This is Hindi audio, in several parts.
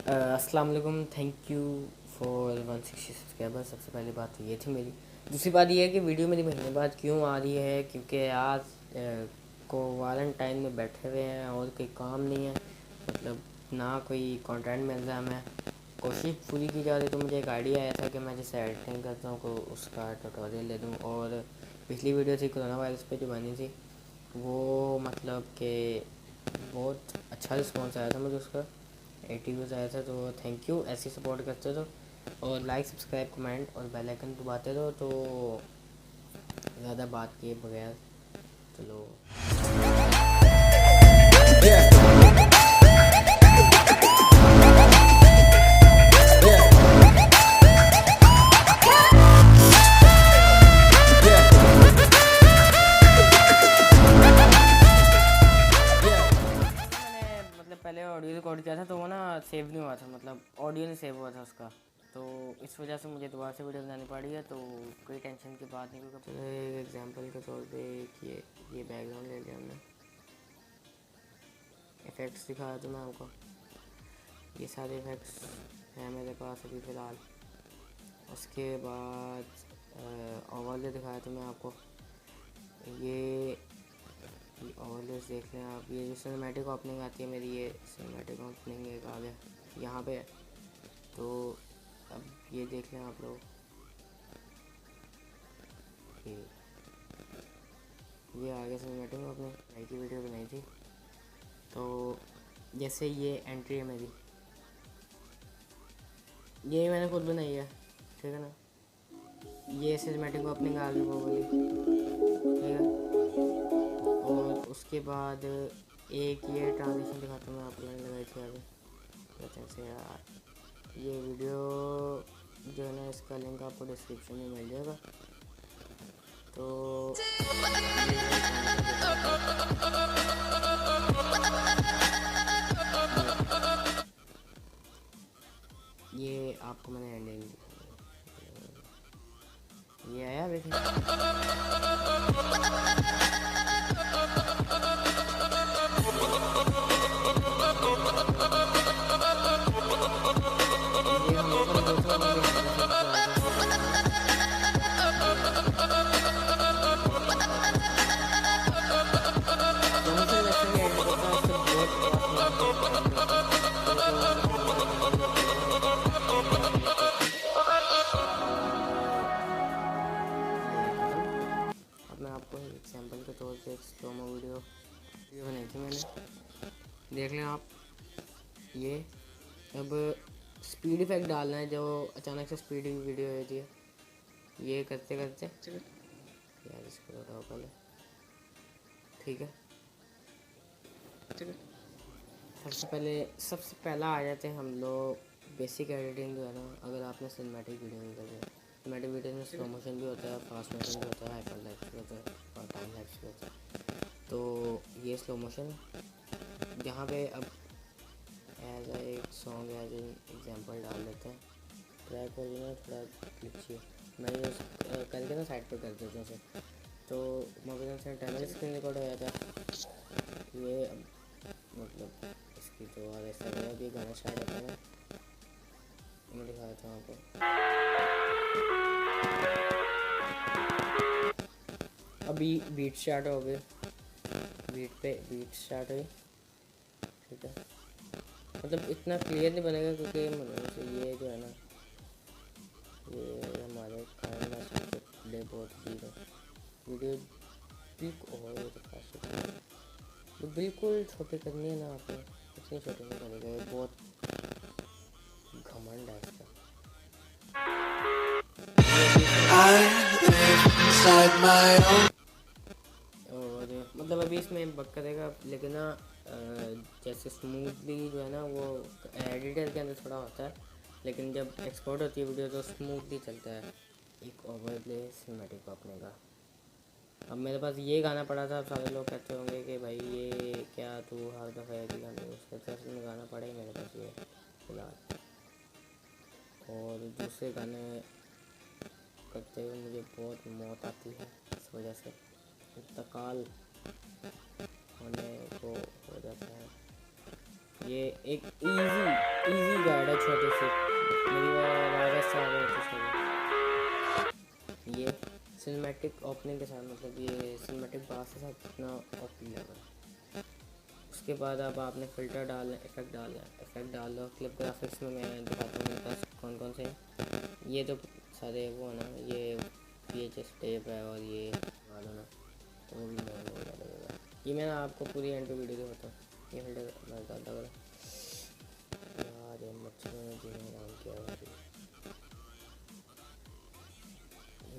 अस्सलाम वालेकुम। Thank you for 160 subscriber. सबसे पहली बात तो ये थी मेरी। दूसरी बात ये है कि वीडियो मेरी महीने बाद क्यों आ रही है, क्योंकि आज को वैलेंटाइन में बैठे हुए हैं और कोई काम नहीं है, मतलब ना कोई कंटेंट मिल रहा है। मैं कोशिश पूरी की जा रही, तो मुझे एक आइडिया आया था कि मैं जैसे एडिटिंग करता हूँ को उसका ट्यूटोरियल ले दूँ। और पिछली वीडियो थी कोरोना वायरस पे जो बनी थी, वो मतलब कि बहुत अच्छा रिस्पॉन्स आया था मुझे उसका। 80 व्यूज़ आया था। तो थैंक यू, ऐसे सपोर्ट करते रहो और लाइक सब्सक्राइब कमेंट और बेल आइकन दबाते रहो। तो ज़्यादा बात किए बगैर चलो। मैंने मतलब पहले ऑडियो रिकॉर्ड किया था, तो वो ना सेव नहीं हुआ था, मतलब ऑडियो नहीं सेव हुआ था उसका। तो इस वजह से मुझे दोबारा से वीडियो बनानी पड़ी है। तो कोई टेंशन की बात नहीं, क्योंकि चलो एक एग्जांपल के तौर पे ये बैकग्राउंड ले लिया हमने, इफ़ेक्ट्स दिखाया तो मैं आपको। ये सारे इफ़ेक्ट्स हैं मेरे पास अभी फ़िलहाल। उसके बाद ओवरले दिखाया तो मैं आपको। ये ओवरलेस देख लें आप। ये जो सिनेमैटिक ओपनिंग आती है मेरी, ये सिनेमैटिक ओपनिंग एक आ गया यहाँ पे। तो अब ये देख लें आप लोग, ये आ गया सिनेमैटिक ओपनिंग। नई की वीडियो बनाई थी, तो जैसे ये एंट्री है मेरी, ये मैंने खुद बनाई है, ठीक है ना। ये सिनेमैटिक ओपनिंग आ गई वो वाली, ठीक है। और उसके बाद एक ये ट्रांजिशन दिखाता हूँ मैं आपको, मैंने लगाई थी आगे कहते हैं यार। ये वीडियो जो है ना, इसका लिंक आपको डिस्क्रिप्शन में मिल जाएगा। तो ये आपको मैंने एंडिंग, ये आया देखिए। ये हम लोगों ने देखा होगा कि हमारे साथ क्या होता है। प्रमोशन जैसे भी एडिट करता है, उससे बहुत क्रॉस मेहनत है एडिट करता है। तो मतलब हमारा मेहनत भी होती है और मैं एडिट करता हूँ। ये ख़त्म। अब मैं आपको एक एग्जांपल के तौर पे एक स्लोमो वीडियो बनाई थी मैंने, देख लें आप। ये अब स्पीड इफेक्ट डालना है, जो अचानक से स्पीड वीडियो होती है। ये करते करते यार इसको बताओ पहले, ठीक है। सबसे पहला आ जाते हैं हम लोग बेसिक एडिटिंग जो है ना। अगर आपने सिनेमैटिक वीडियो में कर दिया, सिनेमैटिक वीडियो में स्लो मोशन भी होता है, फास्ट मोशन भी होता है, हाइपर लैप्स भी होता है और टाइम लैप्स भी होता है। तो ये स्लो मोशन यहाँ पे अब एज एक सॉन्ग एज एन एग्जांपल डाल देते हैं। ट्रैक वर्जन थोड़ा क्लिची है, मैं ये करके ना साइड पे कर देते हैं इसे। तो मोबाइल से टाइमर स्क्रीन रिकॉर्ड हो जाता है। ये मतलब इसकी तो आगे ऐसा है कि गाना स्टार्ट होता है ना, मैं दिखा देता हूँ आपको। अभी बीट स्टार्ट हो गए, बीट स्टार्ट हुई, ठीक है। मतलब इतना क्लियर नहीं बनेगा क्योंकि मतलब ये जो है ना, ये हमारे कान में प्ले बहुत ठीक है। वीडियो तो बिल्कुल छोटे करनी है ना आपने, इतनी छोटे नहीं करेगा, बहुत घमंड है इसका। और मतलब अभी इसमें बग करेगा, लेकिन ना जैसे स्मूथली जो है ना, वो एडिटर के अंदर थोड़ा होता है, लेकिन जब एक्सपोर्ट होती है वीडियो तो स्मूथली चलता है। एक ओवरले सिनेमैटिक अपने का। अब मेरे पास ये गाना पड़ा था, सारे लोग कहते होंगे कि भाई ये क्या तू हर दफ़ा एक ही गाना यूज़ करता है, इसलिए गाना पड़ा ही मेरे पास ये फिलहाल। और दूसरे गाने करते हुए मुझे बहुत मौत आती है, इस वजह से इंतकाल होने को हो जाता है। ये एक इजी गाइड छोटी सी मेरी आवाज़ ऐसा आ रहा है। ये सिनेमैटिक ओपनिंग के साथ, मतलब ये सिनेमैटिक बास के साथ कितना ओपन लगा। उसके बाद अब आपने फ़िल्टर डालना, इफेक्ट डाल लो। क्लिप ग्राफिक्स में मैं दिखाता हूँ मेरे पास कौन कौन से हैं। ये तो सारे वो है ना, ये VHS टेप है और ये वाला ना, तो वो भी लगेगा। ये मैं आपको पूरी एंड पे वीडियो दिखाता हूँ। ये फ़िल्टर मैं डालता हूँ यार, ये मच्छर ने जीने काम किया हुआ है।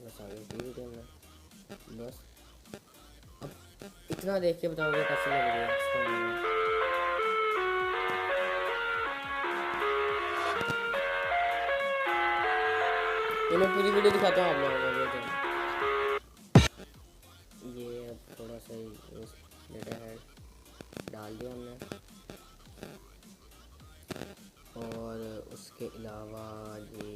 बस आगे वीडियो में बस अब इतना देख के बताओगे कैसे लग रही है। ये मैं पूरी वीडियो दिखाता हूँ आप लोगों को। ये अब थोड़ा सा डेटा है डाल दिया हमने, और उसके अलावा ये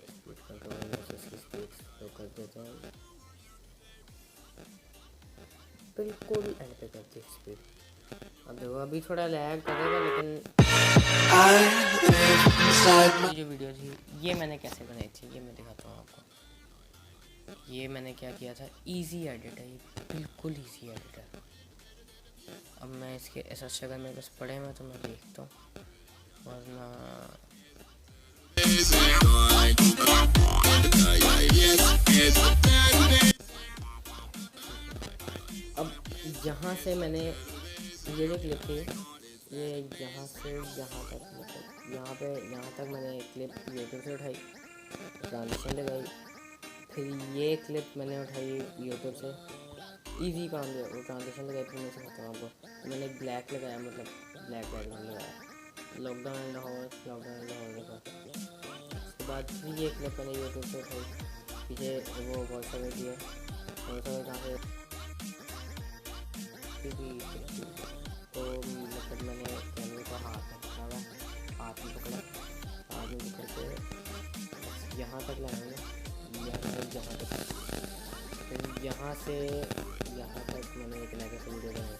स्पीड कंट्रोल इसकी स्पीड तो कर देते हैं, बिल्कुल एंड पे करते हैं स्पीड। अब देखो अभी थोड़ा लैग करेगा, लेकिन जो वीडियो थी ये मैंने कैसे बनाई थी ये मैं दिखाता हूँ आपको। ये मैंने क्या किया था, इजी एडिट है, ये बिल्कुल इजी एडिट है। अब मैं इसके ऐसा अगर मेरे पास पड़े हुए तो मैं देखता हूँ, वरना अब यहाँ से मैंने ये जो क्लिप थी, ये यहाँ से यहाँ तक, मतलब यहाँ तक मैंने क्लिप यूट्यूब से उठाई, ट्रांजिशन लगाई, फिर ये क्लिप मैंने उठाई यूट्यूब से, इजी काम है वो, ट्रांजिशन लगाई, फिर मैं सिखाता हूँ आपको। मैंने ब्लैक लगाया, मतलब ब्लैक बैकग्राउंड लगाया, लॉकडाउन इन लाहौर देखा। उसके बाद फिर ये क्लिप मैंने यूट्यूब से उठाई, पीछे वो वॉइस ओवर दिया, वॉइस ओवर कहाँ से तो मतलब मैंने कैमरे को हाथ में पकड़ा, हाथ में पकड़ के यहाँ तक लाया मैं, यहाँ तक, फिर यहाँ से यहाँ तक मैंने एक नया से वीडियो बनाया।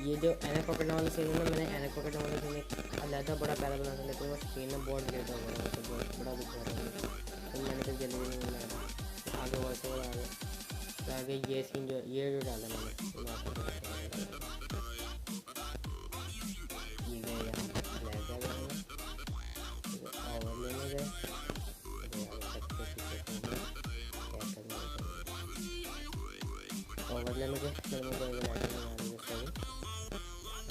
ये जो एनक पकड़ने वाला सीन है ना, मैंने एनक पकड़ने वाले सीन एक अलग बड़ा प्यारा बना था, लेकिन वो स्क्रीन में बहुत गिरता हुआ है, तो बहुत बड़ा दिख रहा था, तो मैंने फिर जल्दी नहीं बनाया। आगे वॉइस ओवर आगे ये सीन ये जो डाला मैंने, ये गए यहाँ ब्लैक आ गया, ओवर लेने गए, ओवरले में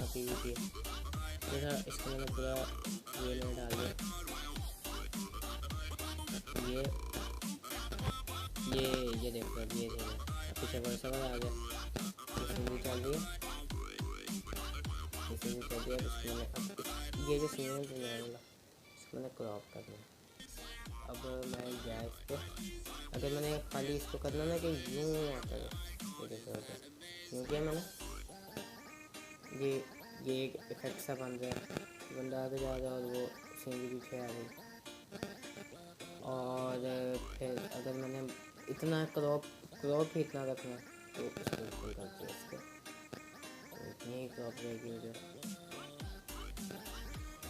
अभी इसको मैंने पूरा ये में डाल दिया, ये देखो अब ये पीछे वॉइस ओवर आ गया, इसमें भी चल रही है, इसमें भी चल रही है। इसमें अब ये जो सीन है जो वाला इसको मैंने क्रॉप कर दिया। अब मैं गया इस पर, अगर मैंने खाली इसको करना ना कि यूँ आता है, ये देखो यूँ किया मैंने, ये एक इफेक्ट सा बन गया, बंदा आगे जा रहा है और वो सीन भी पीछे आ गई। और फिर अगर मैंने इतना क्रॉप ही इतना रखना तो इसको बिल्कुल करते हैं, इसको तो इतनी ही क्रॉप रहेगी मुझे।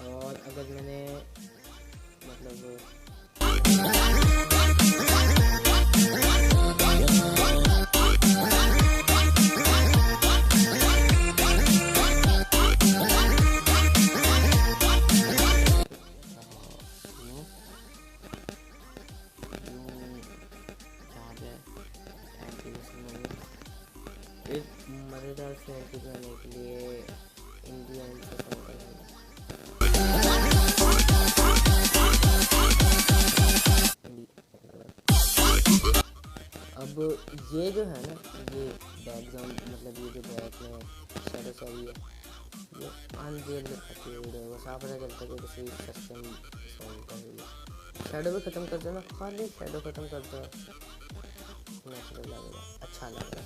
और अगर मैंने मतलब एक मज़ेदार से एंट्री बनाने के लिए इंडियन से कम करेंगे। अब ये जो है ना, ये बैकग्राउंड मतलब ये जो बैक में शैडो सही है, ये अनरियल दिखाती है वीडियो को, साफ पता चलता है कि किसी सस्ते सॉन्ग का है। शैडो भी ख़त्म कर दो ना, खाली शैडो ख़त्म कर दो, नेचुरल लगेगा, अच्छा लगेगा।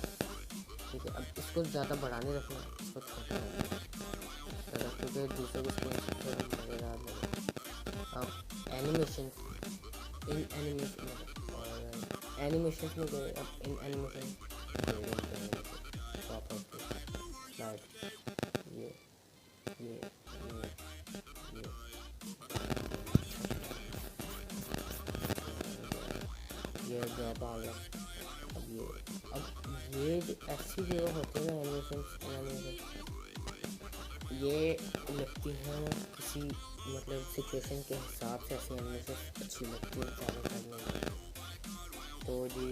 ठीक है, अब इसको ज़्यादा बड़ा नहीं रखना, इसको छोटा रखना, क्योंकि दूसरे को इसको लगेगा। अब एनिमेशन में गए, अब इन एनिमेशन स्लाइड, ये है पागल। अब ये जो ऐसी जगह होती है ना एनिमेशन, ये लगती हैं किसी मतलब सिचुएशन के हिसाब से ऐसी एनिमेशन अच्छी लगती है ज़्यादा करने में। तो जी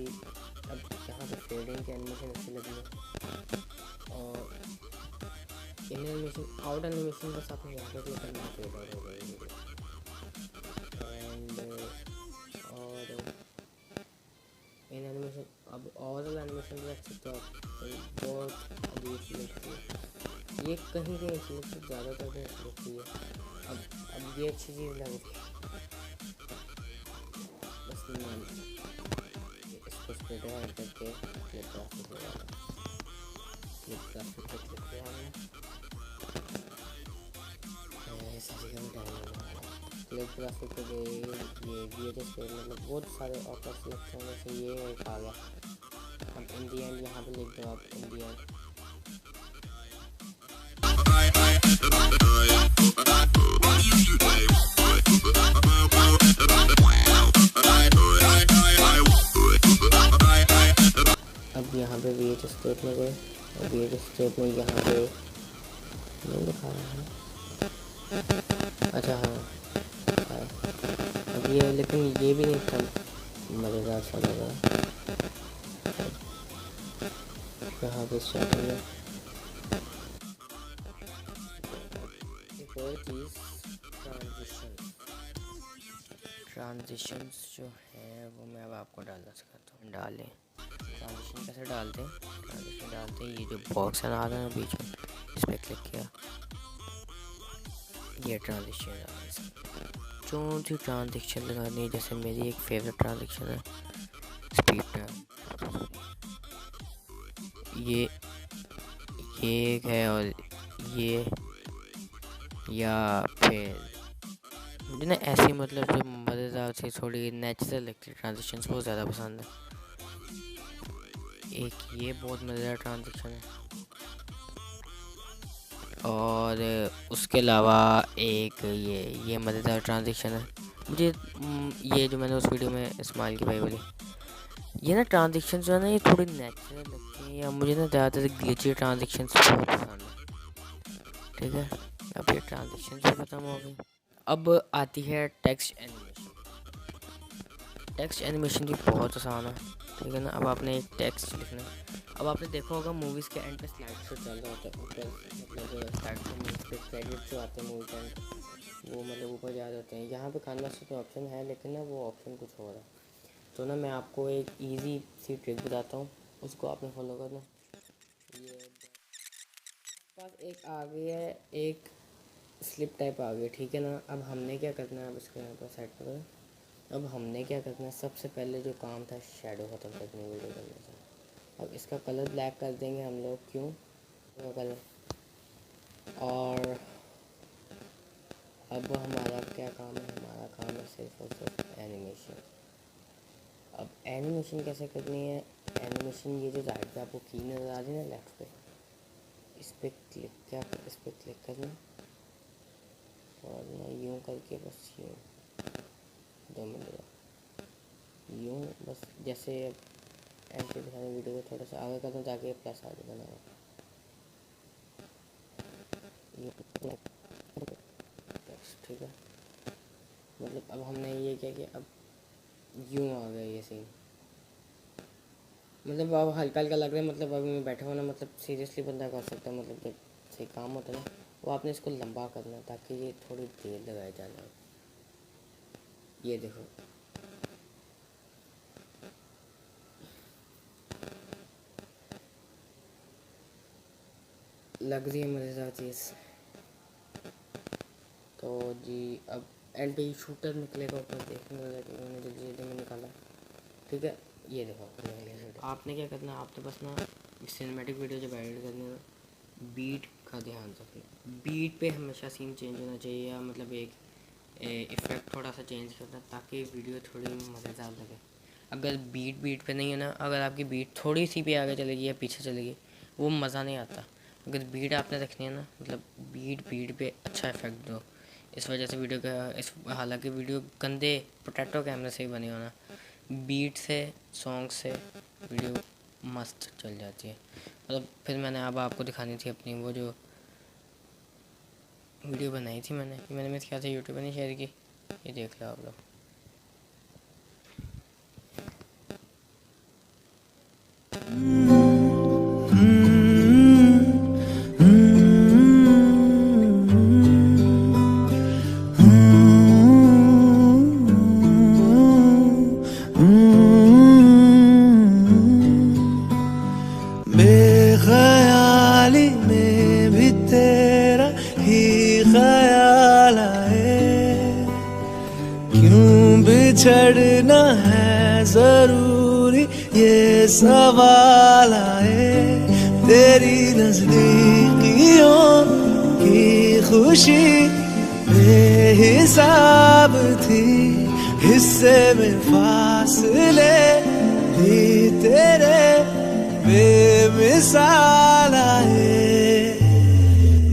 अब यहाँ पे फेडिंग की एनिमेशन अच्छी लगी है, और इन एनिमेशन आउट एनिमेशन के साथ में यहाँ पे क्लिक करना फेड आउट हो जाएगी। एंड और इन एनिमेशन अब ओवरऑल एनिमेशन देख सकते हो आप, बहुत अजीब सी लगती है ये, कहीं कहीं अच्छी लगती है, ज़्यादातर कहीं अच्छी लगती है। अब ये अच्छी चीज़ लग रही है, बस इसको स्प्लिट ऐड करके क्लिक ग्राफिक लगा दें। क्लिक ग्राफिक पर क्लिक किया हमने, सारी का टाइम लगा। क्लिक ग्राफिक पे गए, ये VHS पे मतलब बहुत सारे ऑफर सेलेक्ट होने से ये एक आ गया। अब इन दी एंड यहाँ पे लिख दो आप इन दी एंड। अब यहाँ पे VHS स्टेप में गए, और VHS स्टेप में यहाँ पे नहीं लिखा रहा है, अच्छा हाँ अब ये, लेकिन ये भी नहीं था मज़ेदार सा लगा। यहाँ पे स्टार्टिंग में एक और चीज़, ट्रांजिशंस जो है वो मैं अब आपको डालना सिखाता हूँ। डालें ट्रांजिशन कैसे डालते हैं, ट्रांजिशन डालते हैं, ये जो बॉक्स है ना आ रहा है बीच में, इस पर क्लिक किया, ये ट्रांजिशन जो सी ट्रांजिशन लगानी है, जैसे मेरी एक फेवरेट ट्रांजिशन है स्पीड ट्रैप, ये एक है, और ये, या फिर मुझे ना ऐसी मतलब जो मज़ेदार से थोड़ी नेचुरल लगती है ट्रांजिशंस बहुत ज़्यादा पसंद है। एक ये बहुत मज़ेदार ट्रांजिशन है, और उसके अलावा एक ये मज़ेदार ट्रांजिशन है मुझे, ये जो मैंने उस वीडियो में इस्तेमाल की भाई बोली, ये ना ट्रांजिशन जो है ना ये थोड़ी नेचुरल लगती है, या मुझे ना ज़्यादातर ग्लिची ट्रांजिशन बहुत पसंद है। ठीक है, अब ये ट्रांजिशन भी ख़त्म हो गई। अब आती है टेक्स्ट एनिमेशन। टेक्स्ट एनिमेशन भी बहुत आसान है, ठीक है ना। अब आपने एक टेक्स्ट लिखना है, अब आपने देखा होगा मूवीज़ के एंड पे स्लाइड शो चल रहा होता है ऊपर, मतलब स्लाइड शो मूवीज़ पे क्रेडिट जो आते हैं मूवी के एंड, वो मतलब ऊपर जा जाते हैं। यहाँ पे कानवास पे ऑप्शन है, लेकिन ना वो ऑप्शन कुछ हो रहा है। तो ना मैं आपको एक इजी सी ट्रिक बताता हूँ, उसको आपने फॉलो करना। ये पास एक आ गई है, एक स्लिप टाइप आ गई, ठीक है ना। अब हमने क्या करना है, अब इसको यहाँ पर सेट करो। अब हमने क्या करना है, सबसे पहले जो काम था शेडो ख़त्म करनी, वीडियो करने से। अब इसका कलर ब्लैक कर देंगे हम लोग, क्यों कलर। और अब हमारा क्या काम है, हमारा काम है सिर्फ और सिर्फ एनिमेशन। अब एनिमेशन कैसे करनी है, एनिमेशन ये जो राइट पे आपको की नज़र आ रही है ना लेफ्ट पे, इस पर क्लिक, क्या इस पर क्लिक करना, और ना यूँ करके बस यूँ 2 मिनट यूँ, बस जैसे ऐसे दिखाने वीडियो को थोड़ा सा आगे कर दूँ ताकि प्लस आगे बना हो। ठीक है, मतलब अब हमने ये क्या किया, अब यूँ आ गया ये सीन, मतलब अब हल्का हल्का लग रहा है, मतलब अभी मैं बैठा हुआ ना, मतलब सीरियसली बंदा कर सकता है, मतलब जब सही काम होता है ना, वो आपने इसको लंबा करना ताकि ये थोड़ी देर लगाए जाना। ये देखो, लग रही है मज़ेदार चीज़। तो जी अब एंड पे शूटर निकलेगा ऊपर, देखने वाला कि उन्होंने जल्दी जल्दी में निकाला। ठीक है, ये देखो आपने क्या करना है, आपने बस ना सिनेमैटिक वीडियो जब एडिट करनी है ना, बीट का ध्यान रखना, बीट पे हमेशा सीन चेंज होना चाहिए, या मतलब एक इफ़ेक्ट थोड़ा सा चेंज करना ताकि वीडियो थोड़ी मज़ेदार लगे। अगर बीट पे नहीं है ना, अगर आपकी बीट थोड़ी सी भी आगे चलेगी या पीछे चलेगी, वो मज़ा नहीं आता। अगर बीट आपने रखनी है ना, मतलब बीट पे अच्छा इफेक्ट दो। इस वजह से वीडियो का हालांकि वीडियो गंदे पोटैटो कैमरे से ही बनी होना, बीट से, सॉन्ग से वीडियो मस्त चल जाती है। मतलब फिर मैंने अब आपको दिखानी थी अपनी वो जो वीडियो बनाई थी मैंने मेरे ख्याल से यूट्यूब पर नहीं शेयर की, ये देख लो आप लोग। बेख्याली में भी तेरा ही ख्याल आए, क्यों बिछड़ना है जरूरी ये सवाल आए। तेरी नजदीकियों की खुशी बेहिसाब थी, हिस्से में फासले भी तेरे बेमिसाल आए।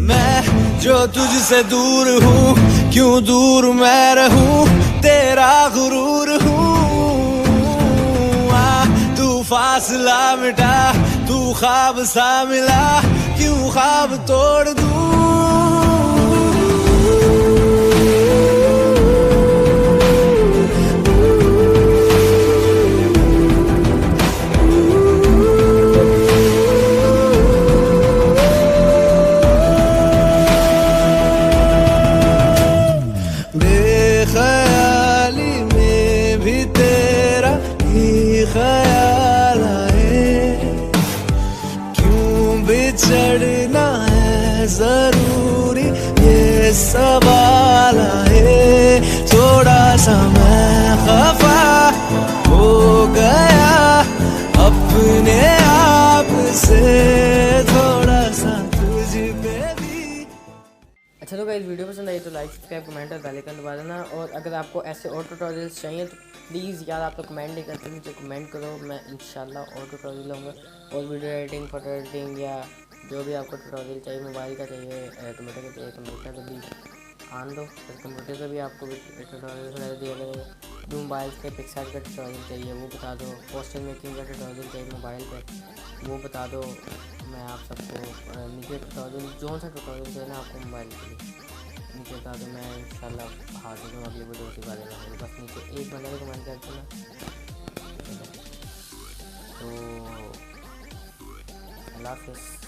मैं जो तुझसे दूर हूँ, क्यों दूर मैं रहूँ, तेरा गुरूर हूँ। तू फासला मिटा, तू ख्वाब सा मिला, क्यों ख्वाब तोड़ दूँ। बेख्याली में भी तेरा ही ख्याल आए, क्यों बिछड़ना है जरूरी ये सवाल आए। थोड़ा सा मैं खफा हो गया अपने आप से, थोड़ा सा तुझ पे भी। अच्छा तो गाइस वीडियो पसंद आई तो लाइक, सब्सक्राइब, कमेंट और बेल आइकन दबा देना। और अगर आपको ऐसे और ट्यूटोरियल्स चाहिए तो प्लीज़ यार आप लोग कमेंट नहीं करते, मुझे कमेंट करो, मैं इंशाल्लाह और ट्यूटोरियल लूँगा। और वीडियो एडिटिंग, फोटो एडिटिंग या जो भी आपको ट्यूटोरियल चाहिए, मोबाइल का चाहिए, कंप्यूटर का चाहिए, कंप्यूटर का भी आन दो, फिर कंप्यूटर का भी आपको ट्यूटोरियल दिया करेगा। जो मोबाइल पे पिक्सार्ट का ट्यूटोरियल चाहिए वो बता दो, पोस्टर मेकिंग का ट्यूटोरियल चाहिए मोबाइल पे वो बता दो। मैं आप सबको नीचे ट्यूटोरियल जो सा ट्यूटोरियल चाहिए ना आपको मोबाइल के लिए नीचे बता दो, मैं इंशाल्लाह हाजिर हूँ अगली वीडियो के बारे में। बस नीचे एक बंदा भी कमेंट कर देना। तो अल्लाह हाफ़िज़।